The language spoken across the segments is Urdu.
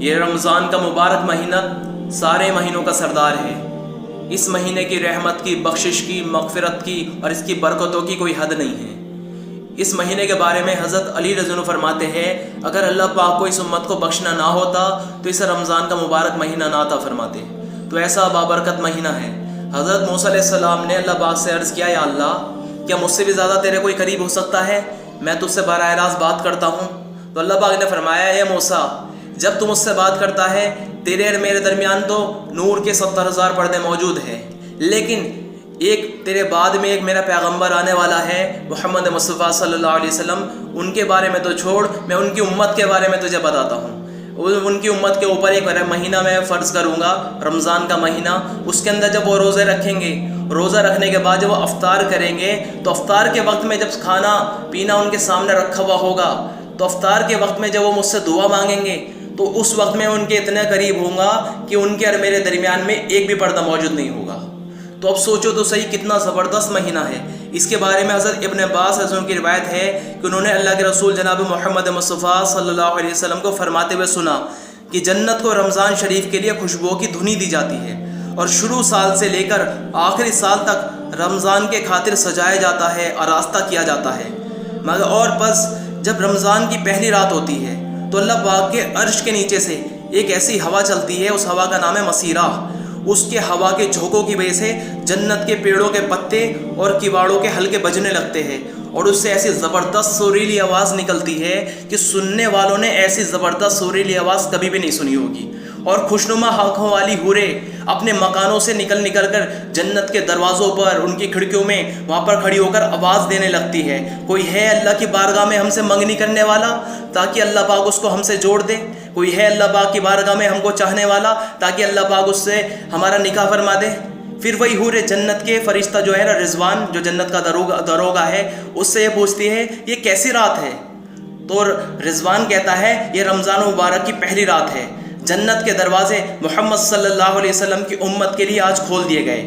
یہ رمضان کا مبارک مہینہ سارے مہینوں کا سردار ہے۔ اس مہینے کی رحمت کی، بخشش کی، مغفرت کی اور اس کی برکتوں کی کوئی حد نہیں ہے۔ اس مہینے کے بارے میں حضرت علی رضی اللہ عنہ فرماتے ہیں، اگر اللہ پاک کو اس امت کو بخشنا نہ ہوتا تو اسے رمضان کا مبارک مہینہ نہ عطا فرماتے۔ تو ایسا بابرکت مہینہ ہے۔ حضرت موسیٰ علیہ السلام نے اللہ پاک سے عرض کیا، یا اللہ، کیا مجھ سے بھی زیادہ تیرے کوئی قریب ہو سکتا ہے؟ میں تجھ سے براہ راست بات کرتا ہوں۔ تو اللہ پاک نے فرمایا، اے موسیٰ، جب تم مجھ سے بات کرتا ہے تیرے اور میرے درمیان تو نور کے 70,000 پردے موجود ہیں، لیکن ایک تیرے بعد میں ایک میرا پیغمبر آنے والا ہے، محمد مصطفیٰ صلی اللہ علیہ وسلم، ان کے بارے میں تو چھوڑ، میں ان کی امت کے بارے میں تجھے بتاتا ہوں۔ ان کی امت کے اوپر ایک مہینہ میں فرض کروں گا، رمضان کا مہینہ۔ اس کے اندر جب وہ روزے رکھیں گے، روزہ رکھنے کے بعد جب وہ افطار کریں گے، تو افطار کے وقت میں جب کھانا پینا ان کے سامنے رکھا ہوا ہوگا، تو افطار کے وقت میں جب وہ مجھ سے دعا مانگیں گے تو اس وقت میں ان کے اتنے قریب ہوں گا کہ ان کے اور میرے درمیان میں ایک بھی پردہ موجود نہیں ہوگا۔ تو اب سوچو تو صحیح کتنا زبردست مہینہ ہے۔ اس کے بارے میں حضرت ابن عباس رضی اللہ عنہ کی روایت ہے کہ انہوں نے اللہ کے رسول جناب محمد مصطفیٰ صلی اللہ علیہ وسلم کو فرماتے ہوئے سنا کہ جنت کو رمضان شریف کے لیے خوشبو کی دھنی دی جاتی ہے، اور شروع سال سے لے کر آخری سال تک رمضان کے خاطر سجایا جاتا ہے، آراستہ کیا جاتا ہے۔ مگر اور پس جب رمضان کی پہلی رات ہوتی ہے تو اللہ پاک کے عرش کے نیچے سے ایک ایسی ہوا چلتی ہے، اس ہوا کا نام ہے مسیرہ۔ اس کے ہوا کے جھونکوں کی وجہ سے جنت کے پیڑوں کے پتے اور کباڑوں کے حلقے بجنے لگتے ہیں، اور اس سے ایسی زبردست سریلی آواز نکلتی ہے کہ سننے والوں نے ایسی زبردست سریلی آواز کبھی بھی نہیں سنی ہوگی۔ اور خوشنما آنکھوں والی حوریں اپنے مکانوں سے نکل کر جنت کے دروازوں پر، ان کی کھڑکیوں میں وہاں پر کھڑی ہو کر آواز دینے لگتی ہے، کوئی ہے اللہ کی بارگاہ میں ہم سے منگنی کرنے والا تاکہ اللہ پاک اس کو ہم سے جوڑ دے؟ کوئی ہے اللہ پاک کی بارگاہ میں ہم کو چاہنے والا تاکہ اللہ پاک اس سے ہمارا نکاح فرما دے؟ پھر وہی حور جنت کے فرشتہ جو ہے نا، رضوان، جو جنت کا داروغہ ہے، اس سے یہ پوچھتی ہے یہ کیسی رات ہے؟ تو رضوان کہتا ہے یہ رمضان مبارک کی پہلی رات ہے، جنت کے دروازے محمد صلی اللہ علیہ وسلم کی امت کے لیے آج کھول دیے گئے۔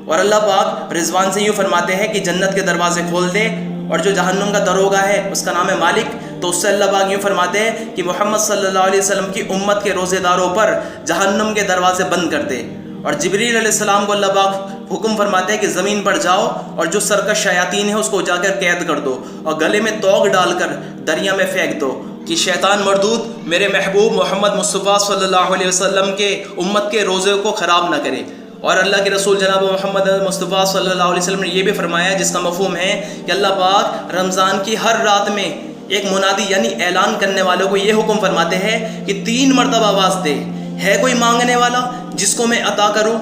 اور اللہ پاک رضوان سے یوں فرماتے ہیں کہ جنت کے دروازے کھول دے، اور جو جہنم کا داروغہ ہے اس کا نام ہے مالک، تو اس سے اللہ پاک یوں فرماتے ہیں کہ محمد صلی اللہ علیہ وسلم کی امت کے روزے داروں پر جہنم کے دروازے بند کر دے۔ اور جبریل علیہ السلام کو اللہ پاک حکم فرماتے ہیں کہ زمین پر جاؤ اور جو سرکش شیاطین ہے اس کو جا کر قید کر دو، اور گلے میں توق ڈال کر دریا میں پھینک دو کہ شیطان مردود میرے محبوب محمد مصطفیٰ صلی اللہ علیہ وسلم کے امت کے روزے کو خراب نہ کرے۔ اور اللہ کے رسول جناب محمد مصطفیٰ صلی اللہ علیہ وسلم نے یہ بھی فرمایا، جس کا مفہوم ہے کہ اللہ پاک رمضان کی ہر رات میں ایک منادی یعنی اعلان کرنے والوں کو یہ حکم فرماتے ہیں کہ 3 مرتبہ آواز دے، ہے کوئی مانگنے والا جس کو میں عطا کروں؟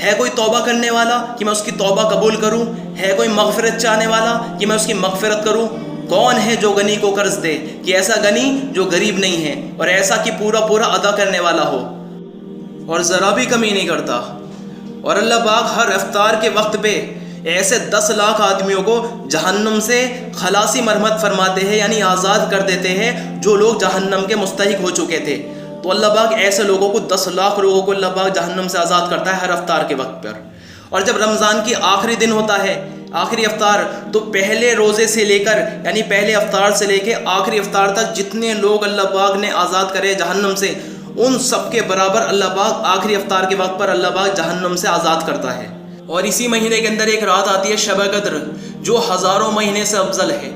ہے کوئی توبہ کرنے والا کہ میں اس کی توبہ قبول کروں؟ ہے کوئی مغفرت چاہنے والا کہ میں اس کی مغفرت کروں؟ کون ہے جو غنی کو قرض دے، کہ ایسا غنی جو غریب نہیں ہے، اور ایسا کہ پورا ادا کرنے والا ہو اور ذرا بھی کمی نہیں کرتا۔ اور اللہ پاک ہر افطار کے وقت پہ ایسے 10 لاکھ آدمیوں کو جہنم سے خلاصی مرحمت فرماتے ہیں، یعنی آزاد کر دیتے ہیں جو لوگ جہنم کے مستحق ہو چکے تھے۔ تو اللہ پاک ایسے لوگوں کو 10 لاکھ لوگوں کو اللہ پاک جہنم سے آزاد کرتا ہے ہر افطار کے وقت پر۔ اور جب رمضان کی آخری دن ہوتا ہے، آخری افطار، تو پہلے روزے سے لے کر یعنی پہلے افطار سے لے کے آخری افطار تک جتنے لوگ اللہ پاک نے آزاد کرے جہنم سے، ان سب کے برابر اللہ پاک آخری افطار کے وقت پر اللہ پاک جہنم سے آزاد کرتا ہے۔ اور اسی مہینے کے اندر ایک رات آتی ہے شب قدر، جو ہزاروں مہینے سے افضل ہے۔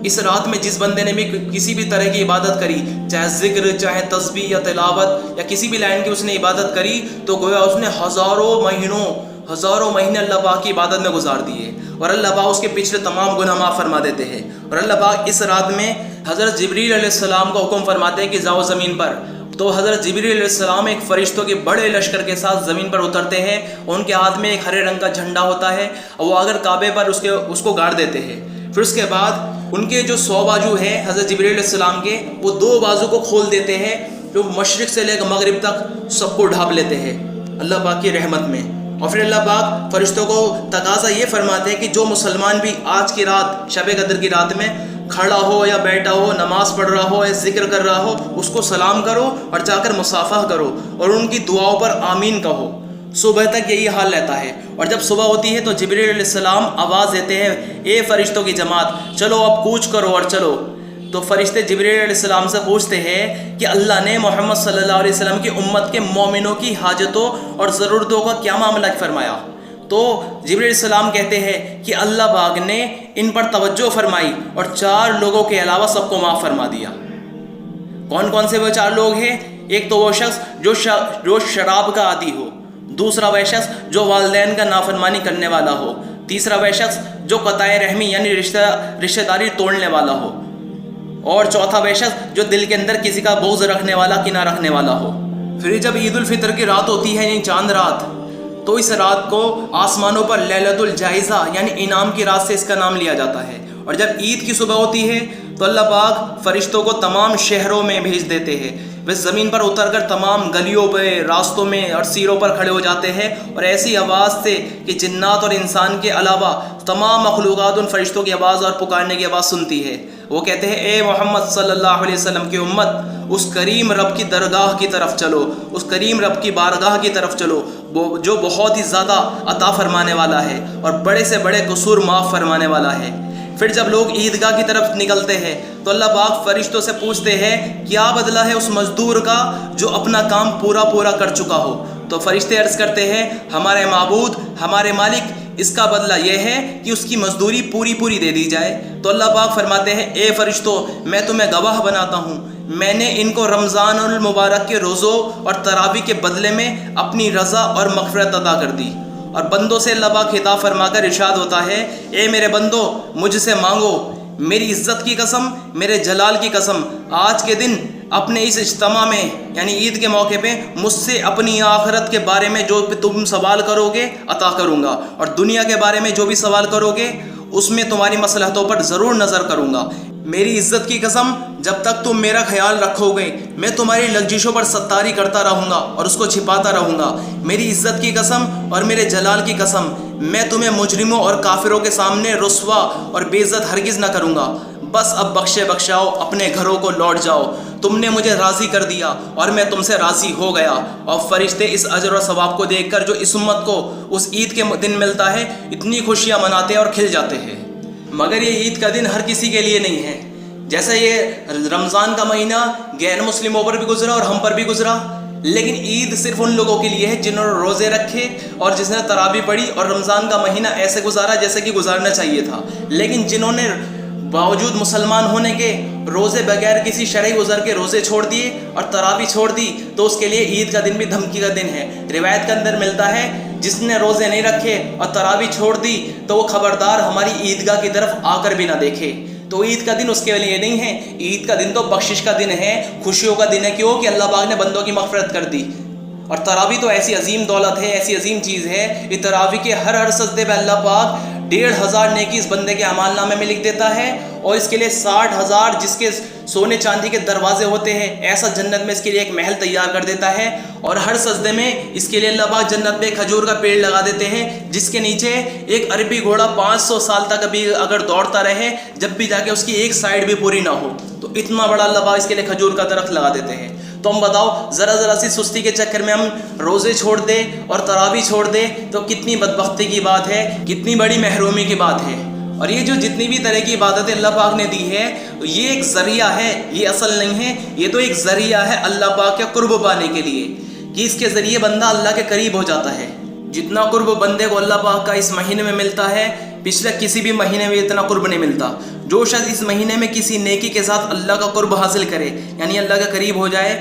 اس رات میں جس بندے نے بھی کسی بھی طرح کی عبادت کری، چاہے ذکر، چاہے تسبیح یا تلاوت یا کسی بھی لائن کی اس نے عبادت کری، تو گویا اس نے ہزاروں مہینے اللہ پاک کی عبادت میں گزار دیے، اور اللہ پاک اس کے پچھلے تمام گناہ معاف فرما دیتے ہیں۔ اور اللہ پاک اس رات میں حضرت جبریل علیہ السلام کو حکم فرماتے ہیں کہ جاؤ زمین پر۔ تو حضرت جبریل علیہ السلام ایک فرشتوں کے بڑے لشکر کے ساتھ زمین پر اترتے ہیں، اور ان کے ہاتھ میں ایک ہرے رنگ کا جھنڈا ہوتا ہے، اور وہ اگر کعبے پر اس کو گاڑ دیتے ہیں۔ پھر اس کے بعد ان کے جو 100 بازو ہیں حضرت جبریل علیہ السلام کے، وہ 2 بازو کو کھول دیتے ہیں، جو مشرق سے لے کر مغرب تک سب کو ڈھانپ لیتے ہیں اللہ پاک کی رحمت میں۔ اور پھر اللہ پاک فرشتوں کو تقاضا یہ فرماتے ہیں کہ جو مسلمان بھی آج کی رات، شب قدر کی رات میں کھڑا ہو یا بیٹھا ہو، نماز پڑھ رہا ہو یا ذکر کر رہا ہو، اس کو سلام کرو اور جا کر مصافحہ کرو اور ان کی دعاؤں پر آمین کہو۔ صبح تک یہی حال رہتا ہے، اور جب صبح ہوتی ہے تو جبریل علیہ السلام آواز دیتے ہیں، اے فرشتوں کی جماعت، چلو اب کوچ کرو اور چلو۔ تو فرشتے جبریل علیہ السلام سے پوچھتے ہیں کہ اللہ نے محمد صلی اللہ علیہ وسلم کی امت کے مومنوں کی حاجتوں اور ضرورتوں کا کیا معاملہ فرمایا؟ تو جبریل علیہ السلام کہتے ہیں کہ اللہ پاک نے ان پر توجہ فرمائی اور 4 لوگوں کے علاوہ سب کو معاف فرما دیا۔ کون کون سے وہ 4 لوگ ہیں؟ ایک تو وہ شخص جو شراب کا عادی ہو، دوسرا وہ شخص جو والدین کا نافرمانی کرنے والا ہو، تیسرا وہ شخص جو قطع رحمی یعنی رشتہ داری توڑنے والا ہو، اور چوتھا وہ شخص جو دل کے اندر کسی کا بغض رکھنے والا، کینہ رکھنے والا ہو۔ پھر جب عید الفطر کی رات ہوتی ہے یعنی چاند رات، تو اس رات کو آسمانوں پر لیلۃ الجائزہ یعنی انعام کی رات سے اس کا نام لیا جاتا ہے۔ اور جب عید کی صبح ہوتی ہے تو اللہ پاک فرشتوں کو تمام شہروں میں بھیج دیتے ہیں، وہ زمین پر اتر کر تمام گلیوں پہ، راستوں میں اور سیروں پر کھڑے ہو جاتے ہیں، اور ایسی آواز سے کہ جنات اور انسان کے علاوہ تمام مخلوقات ان فرشتوں کی آواز اور پکارنے کی آواز سنتی ہے۔ وہ کہتے ہیں اے محمد صلی اللہ علیہ وسلم کی امت، اس کریم رب کی درگاہ کی طرف چلو، اس کریم رب کی بارگاہ کی طرف چلو جو بہت ہی زیادہ عطا فرمانے والا ہے اور بڑے سے بڑے قصور معاف فرمانے والا ہے۔ پھر جب لوگ عیدگاہ کی طرف نکلتے ہیں تو اللہ پاک فرشتوں سے پوچھتے ہیں کیا بدلہ ہے اس مزدور کا جو اپنا کام پورا کر چکا ہو؟ تو فرشتے عرض کرتے ہیں ہمارے معبود، ہمارے مالک، اس کا بدلہ یہ ہے کہ اس کی مزدوری پوری دے دی جائے۔ تو اللہ پاک فرماتے ہیں اے فرشتوں، میں تمہیں گواہ بناتا ہوں، میں نے ان کو رمضان المبارک کے روزوں اور تراویح کے بدلے میں اپنی رضا اور مغفرت عطا کر دی۔ اور بندوں سے اللہ پاک خطاب فرما کر ارشاد ہوتا ہے اے میرے بندو، مجھ سے مانگو، میری عزت کی قسم، میرے جلال کی قسم، آج کے دن اپنے اس اجتماع میں یعنی عید کے موقع پہ مجھ سے اپنی آخرت کے بارے میں جو تم سوال کرو گے عطا کروں گا، اور دنیا کے بارے میں جو بھی سوال کرو گے اس میں تمہاری مصلحتوں پر ضرور نظر کروں گا۔ میری عزت کی قسم، جب تک تم میرا خیال رکھو گے میں تمہاری لغزشوں پر ستاری کرتا رہوں گا اور اس کو چھپاتا رہوں گا۔ میری عزت کی قسم اور میرے جلال کی قسم، میں تمہیں مجرموں اور کافروں کے سامنے رسوا اور بے عزت ہرگز نہ کروں گا۔ بس اب بخشاؤ، اپنے گھروں کو لوٹ جاؤ، تم نے مجھے راضی کر دیا اور میں تم سے راضی ہو گیا۔ اور فرشتے اس اجر و ثواب کو دیکھ کر جو اس امت کو اس عید کے دن ملتا ہے اتنی خوشیاں مناتے اور کھل جاتے ہیں۔ مگر یہ عید کا دن ہر کسی کے لیے نہیں ہے۔ جیسے یہ رمضان کا مہینہ غیر مسلموں پر بھی گزرا اور ہم پر بھی گزرا، لیکن عید صرف ان لوگوں کے لیے ہے جنہوں نے روزے رکھے اور جس نے تراویح پڑھی اور رمضان کا مہینہ ایسے گزارا جیسے کہ گزارنا چاہیے تھا۔ لیکن جنہوں نے باوجود مسلمان ہونے کے روزے بغیر کسی شرعی عذر کے روزے چھوڑ دیے اور تراویح چھوڑ دی تو اس کے لیے عید کا دن بھی دھمکی کا دن ہے۔ روایت کے اندر ملتا ہے جس نے روزے نہیں رکھے اور تراویح چھوڑ دی تو وہ خبردار ہماری عیدگاہ کی طرف آ کر بھی نہ دیکھے۔ تو عید کا دن اس کے لیے نہیں ہے، عید کا دن تو بخشش کا دن ہے، خوشیوں کا دن ہے۔ کیوں کہ اللہ پاک نے بندوں کی مغفرت کر دی۔ اور تراویح تو ایسی عظیم دولت ہے، ایسی عظیم چیز ہے، یہ تراویح کے ہر سجدے پہ اللہ پاک 1,500 نیکی اس بندے کے اعمال نامے میں لکھ دیتا ہے، اور اس کے لیے 60,000 جس کے سونے چاندی کے دروازے ہوتے ہیں ایسا جنت میں اس کے لیے ایک محل تیار کر دیتا ہے۔ اور ہر سجدے میں اس کے لیے اللہ پاک جنت میں کھجور کا پیڑ لگا دیتے ہیں جس کے نیچے ایک عربی گھوڑا 500 سال تک ابھی اگر دوڑتا رہے جب بھی جا کے اس کی ایک سائیڈ بھی پوری نہ ہو، تو اتنا بڑا اللہ پاک اس کے لیے کھجور کا درخت لگا دیتے ہیں۔ تو ہم بتاؤ ذرا سی سستی کے چکر میں ہم روزے چھوڑ دیں اور تراویح چھوڑ دیں تو کتنی بدبختی کی بات ہے، کتنی بڑی محرومی کی بات ہے۔ اور یہ جو جتنی بھی طرح کی عبادتیں اللہ پاک نے دی ہے یہ ایک ذریعہ ہے، یہ اصل نہیں ہے، یہ تو ایک ذریعہ ہے اللہ پاک کے قرب پانے کے لیے، کہ اس کے ذریعے بندہ اللہ کے قریب ہو جاتا ہے۔ جتنا قرب بندے کو اللہ پاک کا اس مہینے میں ملتا ہے پچھلے کسی بھی مہینے میں اتنا قرب نہیں ملتا۔ جو شخص اس مہینے میں کسی نیکی کے ساتھ اللہ کا قرب حاصل کرے یعنی اللہ کے قریب ہو جائے،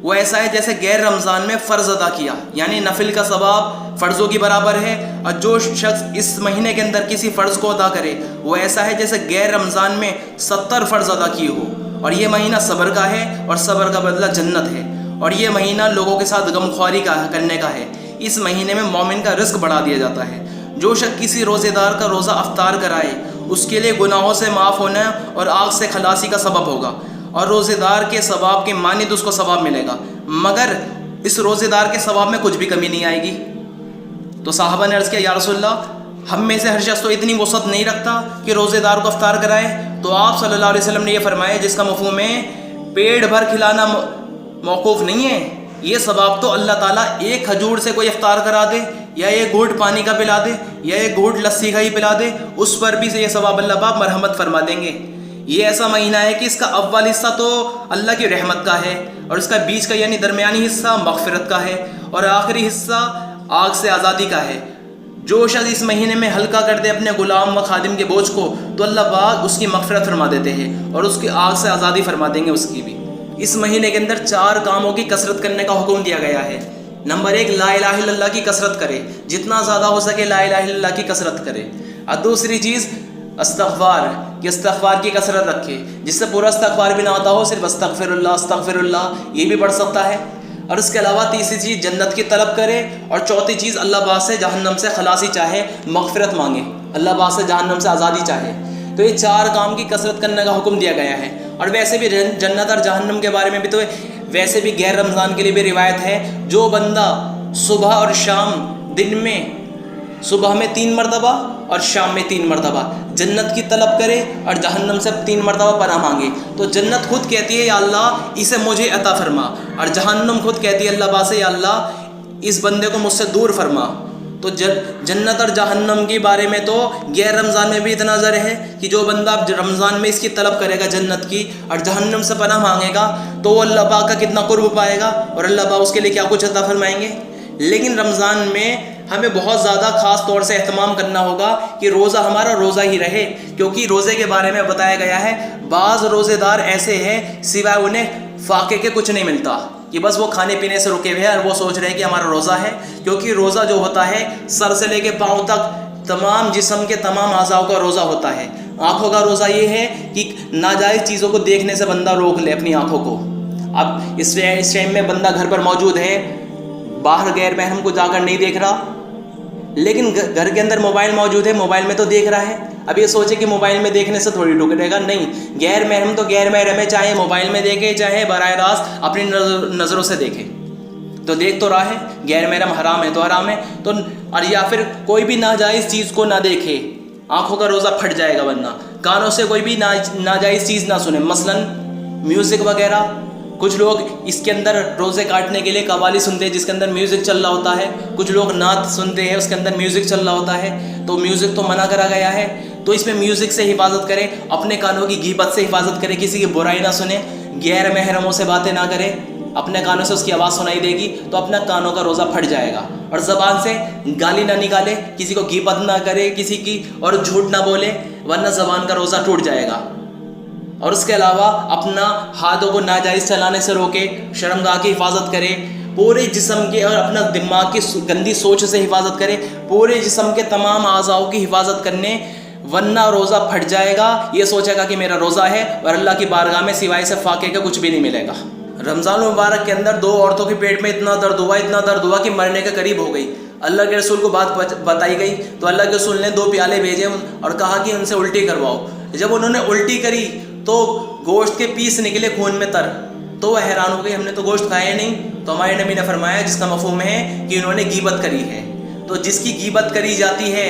وہ ایسا ہے جیسے غیر رمضان میں فرض ادا کیا، یعنی نفل کا ثواب فرضوں کی برابر ہے۔ اور جو شخص اس مہینے کے اندر کسی فرض کو ادا کرے وہ ایسا ہے جیسے غیر رمضان میں 70 فرض ادا کیے ہو۔ اور یہ مہینہ صبر کا ہے اور صبر کا بدلہ جنت ہے۔ اور یہ مہینہ لوگوں کے ساتھ غمخواری کرنے کا ہے۔ اس مہینے میں مومن کا رزق بڑھا دیا جاتا ہے۔ جو شخص کسی روزے دار کا روزہ افطار کرائے اس کے لیے گناہوں سے معاف ہونا اور آگ سے خلاصی کا سبب ہوگا، اور روزے دار کے ثواب کے مانند اس کو ثواب ملے گا، مگر اس روزے دار کے ثواب میں کچھ بھی کمی نہیں آئے گی۔ تو صحابہ نے عرض کیا یا رسول اللہ، ہم میں سے ہر شخص تو اتنی وسعت نہیں رکھتا کہ روزے دار کو افطار کرائے۔ تو آپ صلی اللہ علیہ وسلم نے یہ فرمایا جس کا مفہوم ہے پیٹ بھر کھلانا موقوف نہیں ہے، یہ ثواب تو اللہ تعالیٰ ایک کھجور سے کوئی افطار کرا دے یا ایک گھونٹ پانی کا پلا دے یا ایک گھونٹ لسی کا ہی پلا دے، اس پر بھی یہ ثواب اللہ پاک مرحمت فرما دیں گے۔ یہ ایسا مہینہ ہے کہ اس کا اول حصہ تو اللہ کی رحمت کا ہے، اور اس کا بیچ کا یعنی درمیانی حصہ مغفرت کا ہے، اور آخری حصہ آگ سے آزادی کا ہے۔ جو شخص اس مہینے میں ہلکا کر دے اپنے غلام و خادم کے بوجھ کو تو اللہ پاک اس کی مغفرت فرما دیتے ہیں اور اس کی آگ سے آزادی فرما دیں گے اس کی بھی۔ اس مہینے کے اندر 4 کاموں کی کثرت کرنے کا حکم دیا گیا ہے۔ نمبر 1، لا الہ الا اللہ کی کثرت کرے، جتنا زیادہ ہو سکے لا الہ الا اللہ کی کثرت کرے۔ اور دوسری چیز استغفار، کہ استغفار کی کثرت رکھے، جس سے پورا استغفار بھی نہ ہوتا ہو، صرف استغفر اللہ یہ بھی پڑھ سکتا ہے۔ اور اس کے علاوہ تیسری چیز جنت کی طلب کرے، اور چوتھی چیز اللہ پاک سے جہنم سے خلاصی چاہے، مغفرت مانگے، اللہ پاک سے جہنم سے آزادی چاہے۔ تو یہ 4 کام کی کثرت کرنے کا حکم دیا گیا ہے۔ اور ویسے بھی جنت اور جہنم کے بارے میں بھی تو ویسے بھی غیر رمضان کے لیے بھی روایت ہے، جو بندہ صبح اور شام، دن میں صبح میں 3 مرتبہ اور شام میں 3 مرتبہ جنت کی طلب کرے اور جہنم سے 3 مرتبہ پناہ مانگے، تو جنت خود کہتی ہے یا اللہ اسے مجھے عطا فرما، اور جہنم خود کہتی ہے اللہ پاک سے یا اللہ اس بندے کو مجھ سے دور فرما۔ تو جنت اور جہنم کے بارے میں تو غیر رمضان میں بھی اتنا ذر ہے کہ جو بندہ رمضان میں اس کی طلب کرے گا جنت کی اور جہنم سے پناہ مانگے گا تو وہ اللہ پاک کا کتنا قرب پائے گا اور اللہ پاک اس کے لیے کیا کچھ عطا فرمائیں گے۔ لیکن رمضان میں ہمیں بہت زیادہ خاص طور سے اہتمام کرنا ہوگا کہ روزہ ہمارا روزہ ہی رہے، کیونکہ روزے کے بارے میں بتایا گیا ہے بعض روزے دار ایسے ہیں سوائے انہیں فاقے کے کچھ نہیں ملتا، کہ بس وہ کھانے پینے سے رکے ہوئے ہیں اور وہ سوچ رہے ہیں کہ ہمارا روزہ ہے، کیونکہ روزہ جو ہوتا ہے سر سے لے کے پاؤں تک تمام جسم کے تمام اعضاء کا روزہ ہوتا ہے۔ آنکھوں کا روزہ یہ ہے کہ ناجائز چیزوں کو دیکھنے سے بندہ روک لے اپنی آنکھوں کو۔ اب اس ٹائم میں بندہ گھر پر موجود ہے، باہر غیر محرم کو جا کر نہیں دیکھ رہا، لیکن گھر کے اندر موبائل موجود ہے، موبائل میں تو دیکھ رہا ہے۔ اب یہ سوچے کہ موبائل میں دیکھنے سے تھوڑی رکے گا، نہیں، غیر محرم تو غیر محرم ہے، چاہے موبائل میں دیکھے چاہے براہ راست اپنی نظروں سے دیکھے، تو دیکھ تو رہا ہے۔ غیر محرم حرام ہے تو حرام ہے، تو اور یا پھر کوئی بھی ناجائز چیز کو نہ دیکھے، آنکھوں کا روزہ پھٹ جائے گا ورنہ۔ کانوں سے کوئی بھی ناجائز چیز نہ سنے، مثلا میوزک وغیرہ۔ کچھ لوگ اس کے اندر روزے کاٹنے کے لیے قوالی سنتے ہیں جس کے اندر میوزک چل رہا ہوتا ہے، کچھ لوگ نعت سنتے ہیں اس کے اندر میوزک چل رہا ہوتا ہے، تو میوزک تو منع کرا گیا ہے۔ تو اس میں میوزک سے حفاظت کرے، اپنے کانوں کی غیبت سے حفاظت کرے، کسی کی برائی نہ سنے، غیر محرموں سے باتیں نہ کرے، اپنے کانوں سے اس کی آواز سنائی دے گی تو اپنا کانوں کا روزہ پھٹ جائے گا۔ اور زبان سے گالی نہ نکالے، کسی کو غیبت نہ کرے کسی کی، اور جھوٹ نہ بولے ورنہ زبان کا روزہ ٹوٹ جائے گا۔ اور اس کے علاوہ اپنا ہاتھوں کو ناجائز چلانے سے روکے، شرمگاہ کی حفاظت کرے، پورے جسم کے اور اپنا دماغ کی گندی سوچ سے حفاظت کرے، پورے جسم کے تمام اعضاء کی حفاظت کرنے، ورنہ روزہ پھٹ جائے گا۔ یہ سوچے گا کہ میرا روزہ ہے اور اللہ کی بارگاہ میں سوائے سے فاقے کا کچھ بھی نہیں ملے گا۔ رمضان المبارک کے اندر 2 عورتوں کے پیٹ میں اتنا درد ہوا کہ مرنے کے قریب ہو گئی۔ اللہ کے رسول کو بات بتائی گئی تو اللہ کے رسول نے 2 پیالے بھیجے اور کہا کہ ان سے الٹی کرواؤ۔ جب انہوں نے الٹی کری تو گوشت کے پیس نکلے خون میں تر، تو وہ حیران ہو گئی، ہم نے تو گوشت کھایا نہیں۔ تو ہمارے نبی نے فرمایا جس کا مفہوم ہے کہ انہوں نے غیبت کری ہے۔ تو جس کی غیبت کری جاتی ہے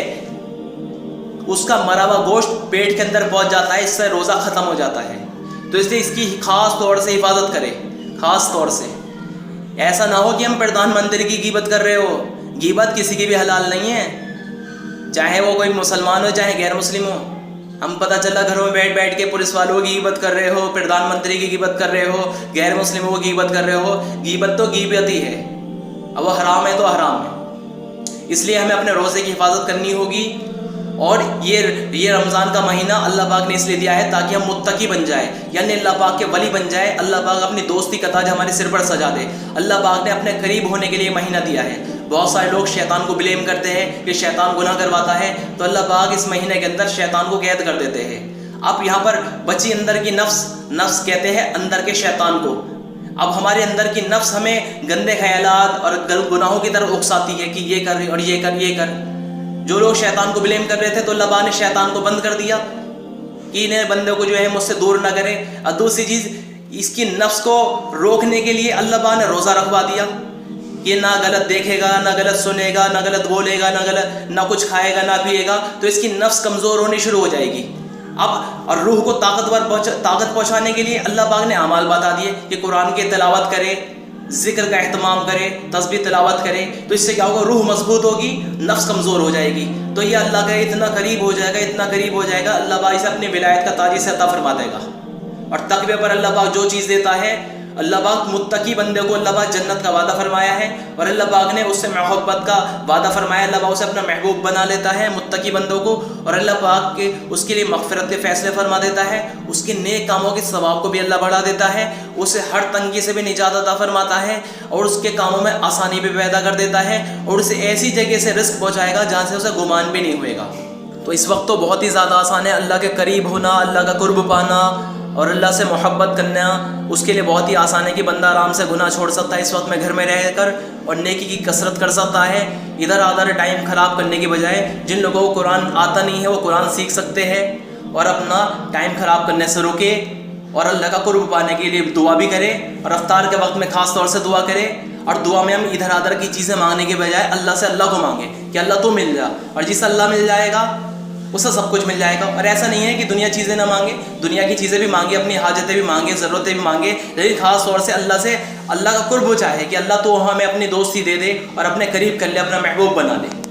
اس کا مرا ہوا گوشت پیٹ کے اندر پہنچ جاتا ہے، اس سے روزہ ختم ہو جاتا ہے۔ تو اس لیے اس کی خاص طور سے حفاظت کرے، خاص طور سے۔ ایسا نہ ہو کہ ہم پردھان منتری کی غیبت کر رہے ہو، غیبت کسی کی بھی حلال نہیں ہے، چاہے وہ کوئی مسلمان ہو چاہے غیر مسلم ہو۔ ہم پتہ چلا گھروں میں بیٹھ کے پولیس والوں کی غیبت کر رہے ہو، پردھان منتری کی غیبت کر رہے ہو، غیر مسلموں کی غیبت کر رہے ہو۔ غیبت تو غیبت ہی ہے، اب وہ حرام ہے تو حرام ہے۔ اس لیے ہمیں اپنے روزے کی حفاظت کرنی ہوگی۔ اور یہ رمضان کا مہینہ اللہ پاک نے اس لیے دیا ہے تاکہ ہم متقی بن جائے، یعنی اللہ پاک کے ولی بن جائے۔ اللہ پاک اپنی دوستی کا تاج ہمارے سر پر سجا دے۔ اللہ پاک نے اپنے قریب ہونے کے لیے مہینہ دیا ہے۔ بہت سارے لوگ شیطان کو بلیم کرتے ہیں کہ شیطان گناہ کرواتا ہے، تو اللہ پاک اس مہینے کے اندر شیطان کو قید کر دیتے ہیں۔ اب یہاں پر بچی اندر کی نفس کہتے ہیں اندر کے شیطان کو۔ اب ہمارے اندر کی نفس ہمیں گندے خیالات اور گناہوں کی طرف اکساتی ہے کہ یہ کر اور یہ کر یہ کر۔ جو لوگ شیطان کو بلیم کر رہے تھے تو اللہ پاک نے شیطان کو بند کر دیا کہ انہیں بندے کو جو ہے مجھ سے دور نہ کرے۔ اور دوسری چیز، اس کی نفس کو روکنے کے لیے اللہ پاک نے روزہ رکھوا دیا کہ نہ غلط دیکھے گا، نہ غلط سنے گا، نہ غلط بولے گا، نہ کچھ کھائے گا، نہ پیے گا، تو اس کی نفس کمزور ہونی شروع ہو جائے گی۔ اب اور روح کو طاقت پہنچانے کے لیے اللہ پاک نے اعمال بتا دیے کہ قرآن کی تلاوت کرے، ذکر کا اہتمام کرے، تسبیح تلاوت کرے، تو اس سے کیا ہوگا؟ روح مضبوط ہوگی، نفس کمزور ہو جائے گی، تو یہ اللہ کا اتنا قریب ہو جائے گا، اتنا قریب ہو جائے گا، اللہ پاک اسے اپنی ولایت کا تاج سے عطا فرما دے گا۔ اور تقوی پر اللہ پاک جو چیز دیتا ہے، اللہ پاک متقی بندے کو اللہ پاک جنت کا وعدہ فرمایا ہے، اور اللہ پاک نے اس سے محبت کا وعدہ فرمایا، اللہ پاک اسے اپنا محبوب بنا لیتا ہے متقی بندوں کو، اور اللہ پاک کے اس کے لیے مغفرت کے فیصلے فرما دیتا ہے، اس کے نیک کاموں کے ثواب کو بھی اللہ بڑھا دیتا ہے، اسے ہر تنگی سے بھی نجات عطا فرماتا ہے، اور اس کے کاموں میں آسانی بھی پیدا کر دیتا ہے، اور اسے ایسی جگہ سے رزق پہنچائے گا جہاں سے اسے گمان بھی نہیں ہوئے گا۔ تو اس وقت تو بہت ہی زیادہ آسان ہے، اللہ کے قریب ہونا، اللہ کا قرب پانا اور اللہ سے محبت کرنا اس کے لیے بہت ہی آسان ہے کہ بندہ آرام سے گناہ چھوڑ سکتا ہے اس وقت میں گھر میں رہ کر، اور نیکی کی کثرت کر سکتا ہے، ادھر ادھر ٹائم خراب کرنے کی بجائے۔ جن لوگوں کو قرآن آتا نہیں ہے وہ قرآن سیکھ سکتے ہیں اور اپنا ٹائم خراب کرنے سے روکے، اور اللہ کا قرب پانے کے لیے دعا بھی کرے، اور افطار کے وقت میں خاص طور سے دعا کرے، اور دعا میں ہم ادھر ادھر کی چیزیں مانگنے کے بجائے اللہ سے اللہ کو مانگے کہ اللہ تو مل جا، اور جس اللہ مل جائے گا اسے سب کچھ مل جائے گا۔ اور ایسا نہیں ہے کہ دنیا چیزیں نہ مانگے، دنیا کی چیزیں بھی مانگے، اپنی حاجتیں بھی مانگے، ضرورتیں بھی مانگے، لیکن خاص طور سے اللہ کا قرب چاہے کہ اللہ تو ہمیں اپنی دوستی دے دے اور اپنے قریب کر لے، اپنا محبوب بنا لے۔